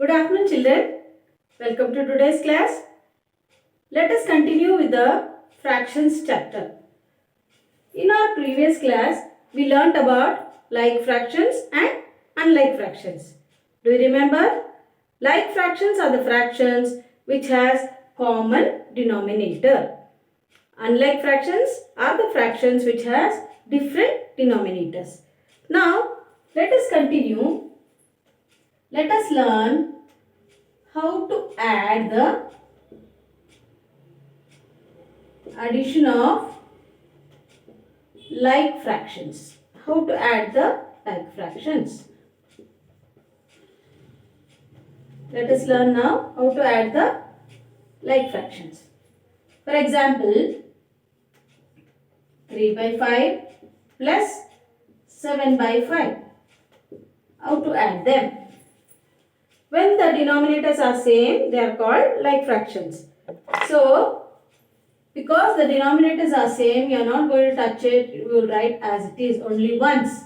Good afternoon, children. Welcome to today's class. Let us continue with the fractions chapter. In our previous class, we learnt about like fractions and unlike fractions. Do you remember? Like fractions are the fractions which has common denominator. Unlike fractions are the fractions which has different denominators. Now, let us continue. Let us learn how to add the addition of like fractions. How to add the like fractions. Let us learn now how to add the like fractions. For example, 3 by 5 plus 7 by 5. How to add them? When the denominators are same, they are called like fractions. So, because the denominators are same, you are not going to touch it. You will write as it is only once.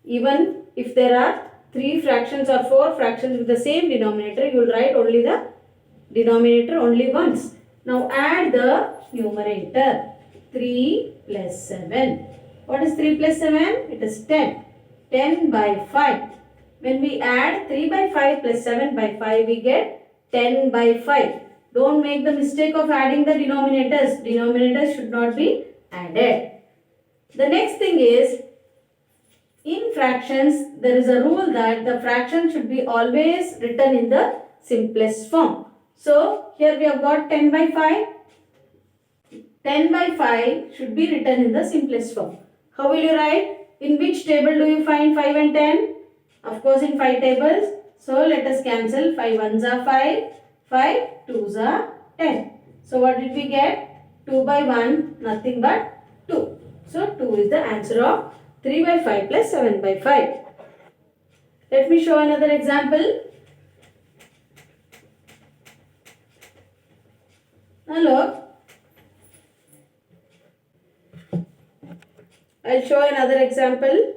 Even if there are 3 fractions or 4 fractions with the same denominator, you will write only the denominator only once. Now add the numerator. 3 plus 7. What is 3 plus 7? It is 10. 10 by 5. When we add 3 by 5 plus 7 by 5, we get 10 by 5. Don't make the mistake of adding the denominators. Denominators should not be added. The next thing is, in fractions, there is a rule that the fraction should be always written in the simplest form. So, here we have got 10 by 5. 10 by 5 should be written in the simplest form. How will you write? In which table do you find 5 and 10? Of course, in 5 tables. So, let us cancel. 5 ones are 5. 5 twos are 10. So, what did we get? 2 by 1, nothing but 2. So, 2 is the answer of 3 by 5 plus 7 by 5. Let me show another example. Now look. I'll show another example.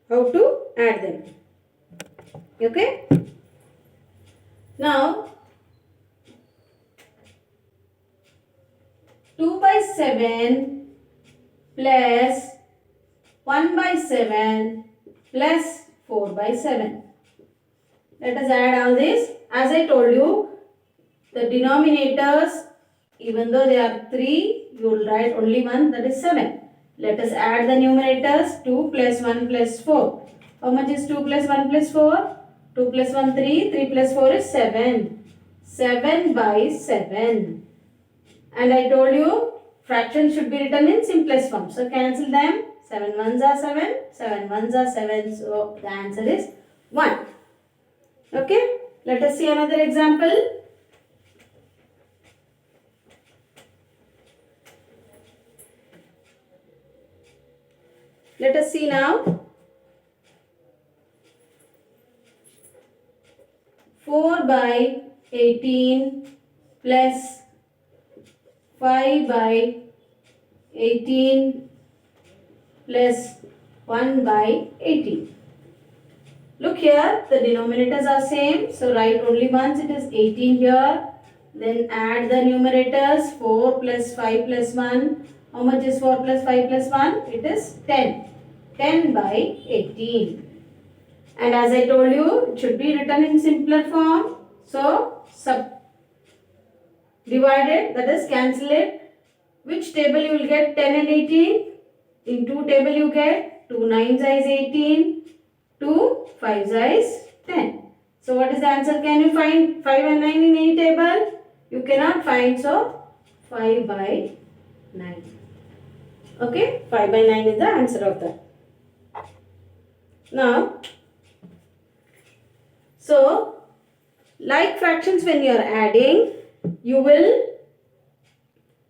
How to add them. Okay? Now, 2 by 7 plus 1 by 7 plus 4 by 7. Let us add all this. As I told you, the denominators, even though they are 3, you will write only one, that is 7. Let us add the numerators. 2 plus 1 plus 4. How much is 2 plus 1 plus 4? 2 plus 1, 3. 3 plus 4 is 7. 7 by 7. And I told you, fractions should be written in simplest form. So, cancel them. 7 ones are 7. 7 ones are 7. So, the answer is 1. Okay. Let us see another example. Let us see now. 4 by 18 plus 5 by 18 plus 1 by 18. Look here, the denominators are same. So, write only once, it is 18 here. Then add the numerators. 4 plus 5 plus 1. How much is 4 plus 5 plus 1? It is 10. 10 by 18. And as I told you, it should be written in simpler form. So, divided, that is cancel it. Which table you will get 10 and 18? In 2 table you get 2 9s is 18, 2 5s is 10. So, what is the answer? Can you find 5 and 9 in any table? You cannot find, so 5 by 9. Okay, 5 by 9 is the answer of that. Now, so, like fractions, when you are adding, you will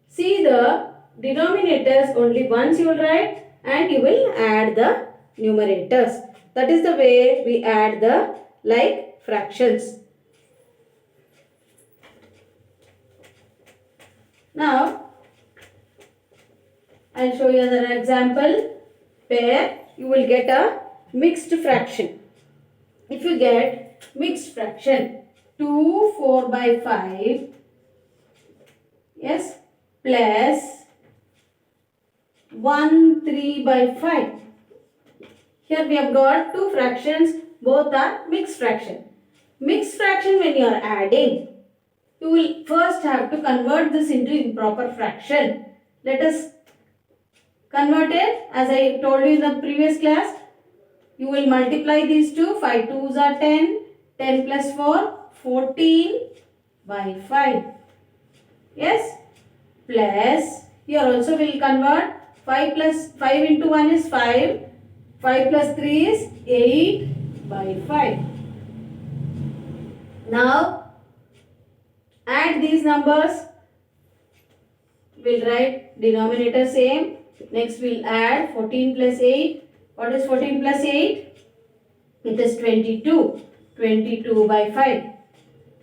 see the denominators only once you will write and you will add the numerators. That is the way we add the like fractions. Now, I'll show you another example. Pair you will get a mixed fraction. If you get mixed fraction 2 4 by 5, yes, plus 1 3 by 5. Here we have got two fractions, both are mixed fraction. Mixed fraction, when you are adding, you will first have to convert this into improper fraction. Let us convert it as I told you in the previous class. You will multiply these two. 5 2s are 10. 10 plus 4, 14 by 5. Yes? Plus, here also we will convert. 5 plus 5 into 1 is 5. 5 plus 3 is 8 by 5. Now, add these numbers. We'll write denominator same. Next we'll add 14 plus 8. What is 14 plus 8? It is 22. 22 by 5.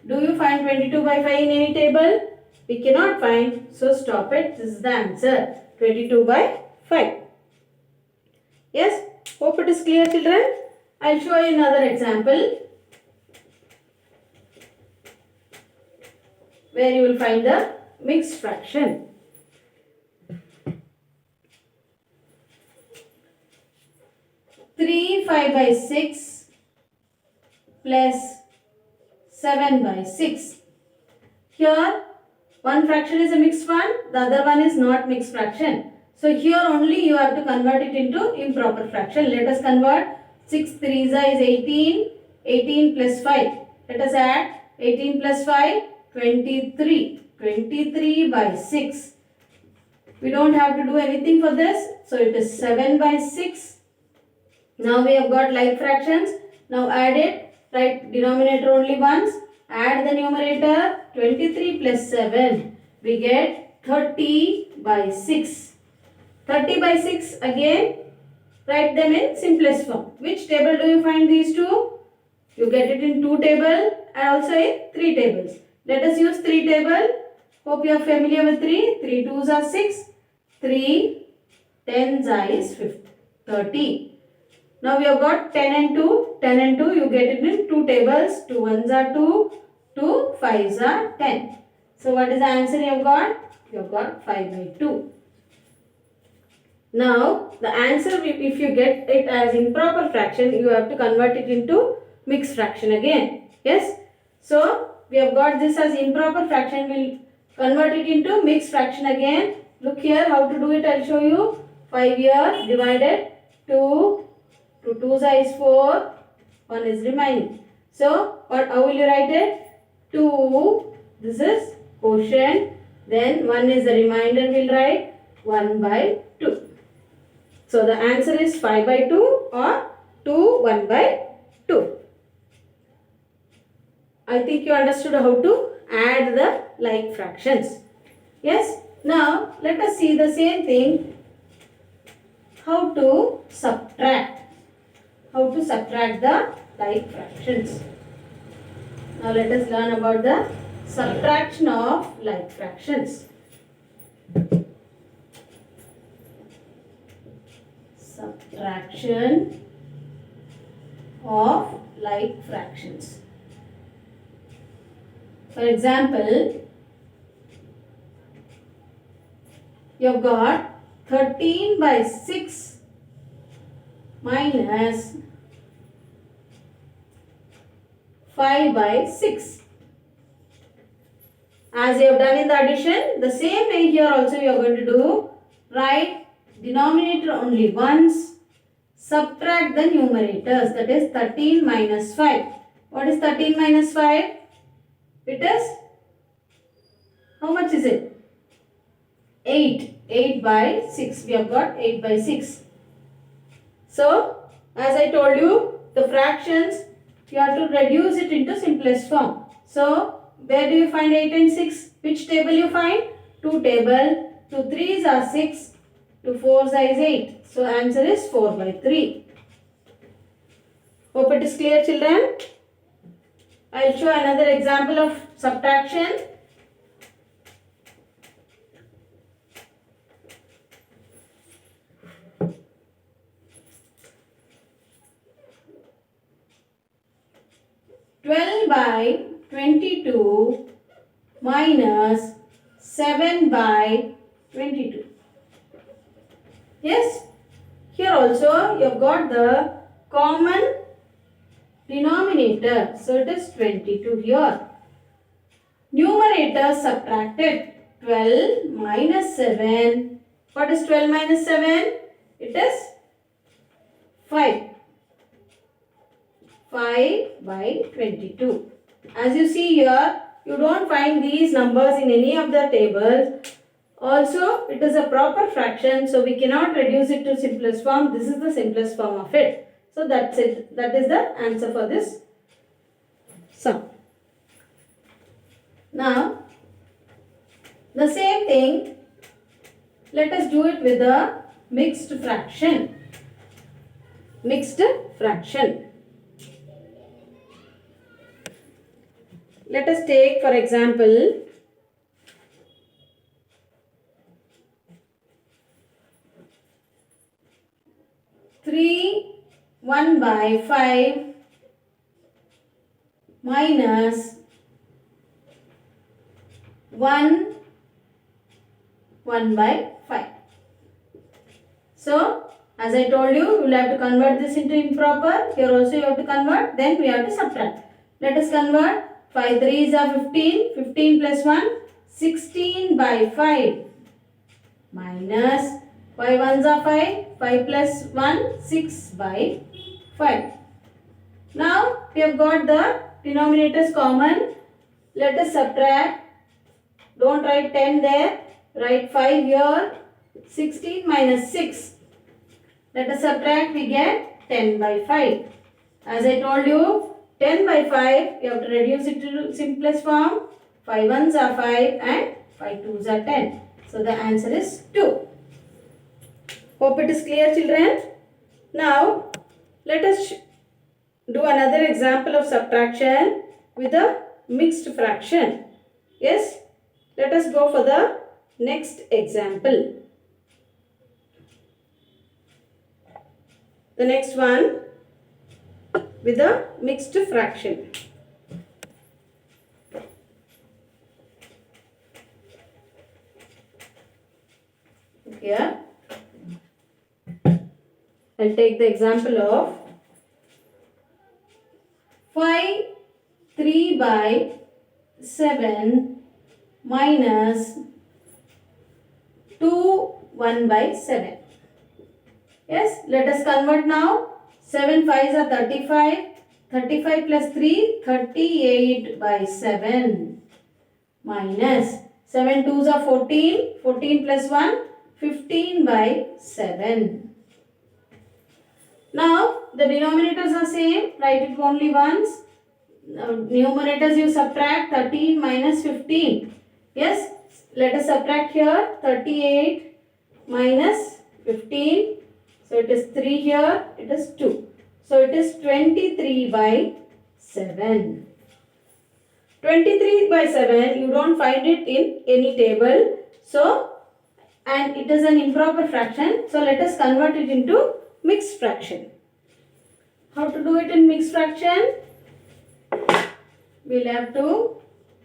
Do you find 22 by 5 in any table? We cannot find. So stop it. This is the answer. 22 by 5. Yes? Hope it is clear, children. I'll show you another example where you will find the mixed fraction. 3 5 by 6 plus 7 by 6. Here one fraction is a mixed one, the other one is not mixed fraction. So here only you have to convert it into improper fraction. Let us convert. 6 3s is 18. 18 plus 5. Let us add 18 plus 5, 23. 23 by 6. We don't have to do anything for this. So it is 7 by 6. Now we have got like fractions. Now add it. Write denominator only once. Add the numerator. 23 plus 7. We get 30 by 6. 30 by 6 again. Write them in simplest form. Which table do you find these two? You get it in 2 tables and also in 3 tables. Let us use 3 table. Hope you are familiar with 3. 3 2s are 6. 3 10s is 30. Now we have got 10 and 2. 10 and 2 you get it in 2 tables. 2 1s are 2. 2 5s are 10. So what is the answer you have got? You have got 5 by 2. Now the answer, if you get it as improper fraction, you have to convert it into mixed fraction again. Yes. So we have got this as improper fraction. We'll convert it into mixed fraction again. Look here how to do it. I'll show you. 5 here divided 2. 2 2s is 4. 1 is remaining. So how will you write it? 2. This is quotient. Then 1 is the remainder. We'll write 1 by 2. So the answer is 5 by 2 or 2 1 by 2. I think you understood how to add the like fractions. Yes. Now let us see the same thing. How to subtract. How to subtract the like fractions. Now let us learn about the subtraction of like fractions. Subtraction of like fractions. For example, you have got 13 by 6 minus 5 by 6. As you have done in the addition, the same way here also you are going to do. Write denominator only once. Subtract the numerators, that is 13 minus 5. What is 13 minus 5? It is, how much is it? 8. 8 by 6. We have got 8 by 6. So, as I told you, the fractions, you have to reduce it into simplest form. So, where do you find 8 and 6? Which table you find? 2 table. 2 3s are 6. 2 4s is 8. So, answer is 4 by 3. Hope it is clear, children. I will show another example of subtraction. 12 by 22 minus 7 by 22. Yes, here also you have got the common denominator. So it is 22 here. Numerator subtracted. 12 minus 7. What is 12 minus 7? It is 5. 5 by 22. As you see here, you don't find these numbers in any of the tables. Also, it is a proper fraction, so we cannot reduce it to simplest form. This is the simplest form of it. So that's it. That is the answer for this sum. Now, the same thing, let us do it with a mixed fraction. Mixed fraction. Let us take, for example, 3 1 by 5 minus 1 1 by 5. So, as I told you, we will have to convert this into improper. Here also you have to convert. Then we have to subtract. Let us convert. 5 3s are 15. 15 plus 1, 16 by 5 minus 5 1s are 5. 5 plus 1, 6 by 5. Now we have got the denominators common. Let us subtract. Don't write 10 there. Write 5 here. 16 minus 6. Let us subtract. We get 10 by 5. As I told you, 10 by 5, you have to reduce it to simplest form. 5 1s are 5 and 5 2s are 10. So the answer is 2. Hope it is clear, children. Now, let us do another example of subtraction with a mixed fraction. Yes, let us go for the next example. The next one with a mixed fraction. Here, I'll take the example of 5 3 by 7 minus 2 1 by 7. Yes, let us convert now. 7 5s are 35. 35 plus 3, 38 by 7 minus 7 2s are 14. 14 plus 1, 15 by 7. Now, the denominators are same. Write it only once. Now, numerators you subtract 13 minus 15. Yes, let us subtract here 38 minus 15. So, it is 3 here. It is 2. So, it is 23 by 7. 23 by 7, you don't find it in any table. So, and it is an improper fraction. So, let us convert it into mixed fraction. How to do it in mixed fraction? We will have to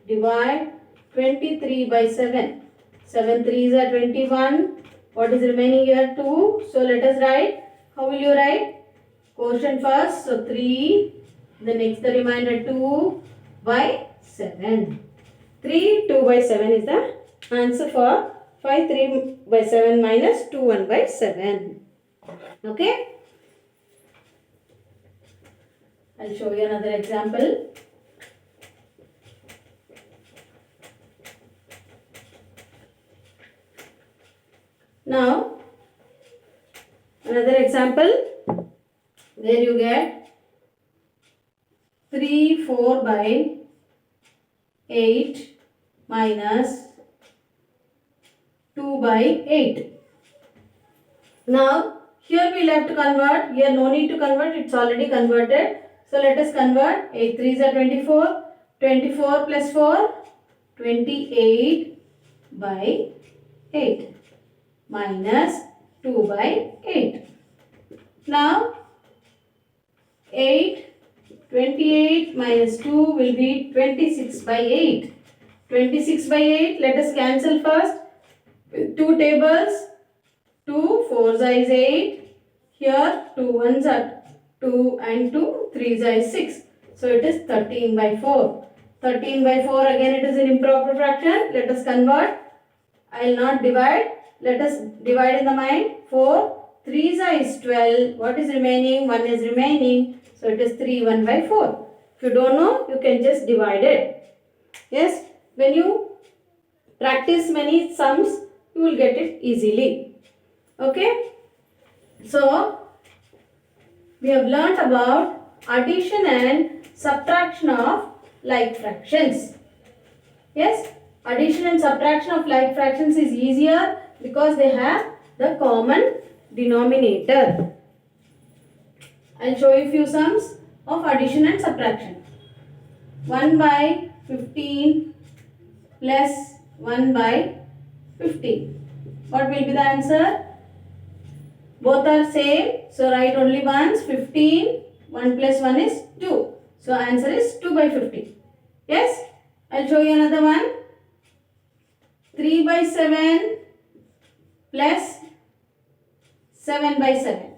divide 23 by 7. 7 3s are 21. What is remaining here? 2. So, let us write. How will you write? Quotient first. So, 3. The next the remainder 2 by 7. 3 2 by 7 is the answer for 5 3 by 7 minus 2 1 by 7. Okay. I'll show you another example. Now, another example where you get 3 4 by 8 minus 2 by 8. Now, here we will have to convert. Here no need to convert. It's already converted. So, let us convert. 8 3s are 24. 24 plus 4. 28 by 8. Minus 2 by 8. Now, 8 28 minus 2 will be 26 by 8. 26 by 8, let us cancel first. With 2 tables, 2 4s is 8. Here 2 1s are 2 and 2 3s is 6. So it is 13 by 4. 13 by 4, again it is an improper fraction. Let us convert. I will not divide. Let us divide in the mind. 4 3s is 12. What is remaining? 1 is remaining. So it is 3 1 by 4. If you don't know, you can just divide it. Yes, when you practice many sums, you will get it easily. Okay. So we have learnt about addition and subtraction of like fractions. Yes, addition and subtraction of like fractions is easier because they have the common denominator. I will show you few sums of addition and subtraction. 1 by 15 plus 1 by 15. What will be the answer? Both are same. So write only once. 15. 1 plus 1 is 2. So answer is 2 by 50. Yes? I will show you another one. 3 by 7 plus 7 by 7.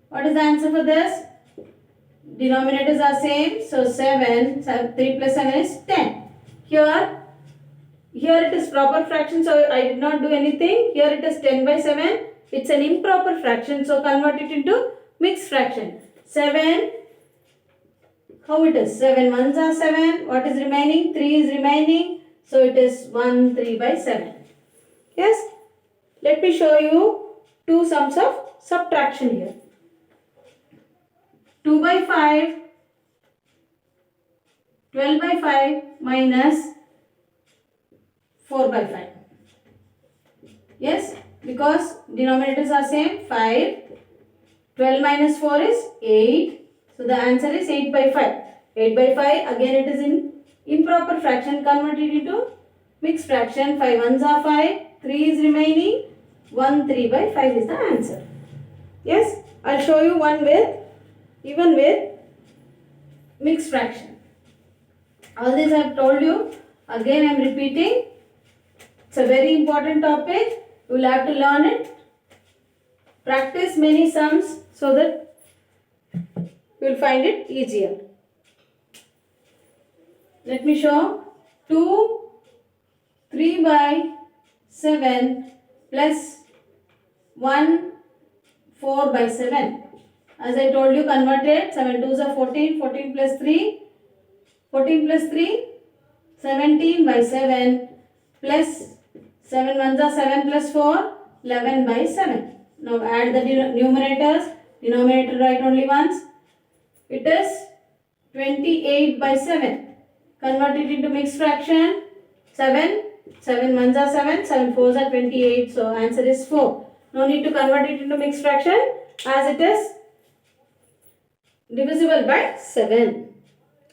What is the answer for this? Denominators are same. So 7. 3 plus 7 is 10. Here it is proper fraction. So I did not do anything. Here it is 10 by 7. It's an improper fraction. So convert it into mixed fraction. 7. How it is? 7 ones are 7. What is remaining? 3 is remaining. So it is 1 3 by 7. Yes. Let me show you two sums of subtraction here. 2 by 5, 12 by 5 minus 4 by 5. Yes, because denominators are same. 5. 12 minus 4 is 8. So the answer is 8 by 5. 8 by 5, again it is in improper fraction, converted into mixed fraction. 5 ones are 5. 3 is remaining. 1 3 by 5 is the answer. Yes, I will show you one with even with mixed fraction. All this I have told you. Again I am repeating. It's a very important topic. You will have to learn it. Practice many sums so that you will find it easier. Let me show. 2 3 by 7 plus 1 4 by 7. As I told you, converted. 7 2s are 14. 14 plus 3. 14 plus 3. 17 by 7 plus 7 ones are 7 plus 4. 11 by 7. Now add the numerators. Denominator write only once. It is 28 by 7. Convert it into mixed fraction. 7. 7 ones are 7. 7 fours are 28. So answer is 4. No need to convert it into mixed fraction as it is divisible by 7.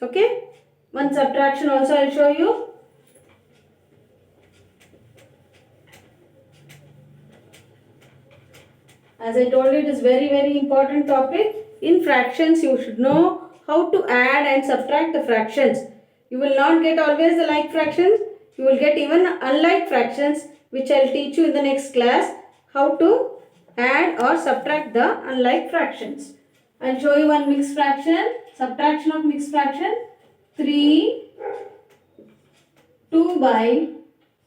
Okay. One subtraction also I will show you. As I told you, it is very important topic. In fractions, you should know how to add and subtract the fractions. You will not get always the like fractions. You will get even unlike fractions, which I will teach you in the next class. How to add or subtract the unlike fractions. I will show you one mixed fraction. Subtraction of mixed fraction. 3 2 by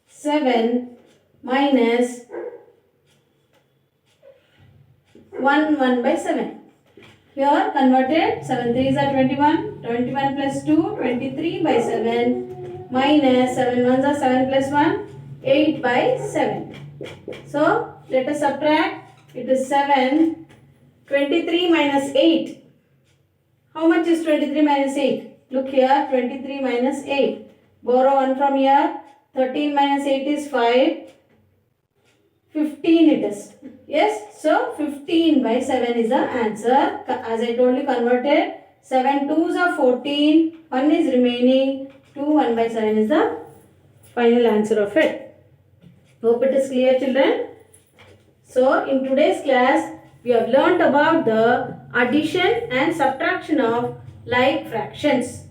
7 minus 1 by 7. Here converted. 7 3s are 21. 21 plus 2, 23 by 7 minus 7 ones are 7 plus 1, 8 by 7. So let us subtract. It is 7. 23 minus 8. How much is 23 minus 8? Look here. 23 minus 8. Borrow 1 from here. 13 minus 8 is 5. 15 it is. Yes. So 15 by 7 is the answer. As I told you, converted. 7 2s are 14. 1 is remaining. 2 1 by 7 is the final answer of it. Hope it is clear, children. So in today's class, we have learnt about the addition and subtraction of like fractions.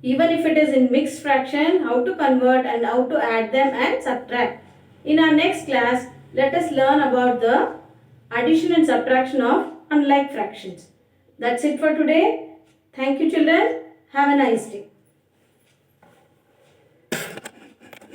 Even if it is in mixed fraction, how to convert and how to add them and subtract. In our next class, let us learn about the addition and subtraction of unlike fractions. That's it for today. Thank you children. Have a nice day.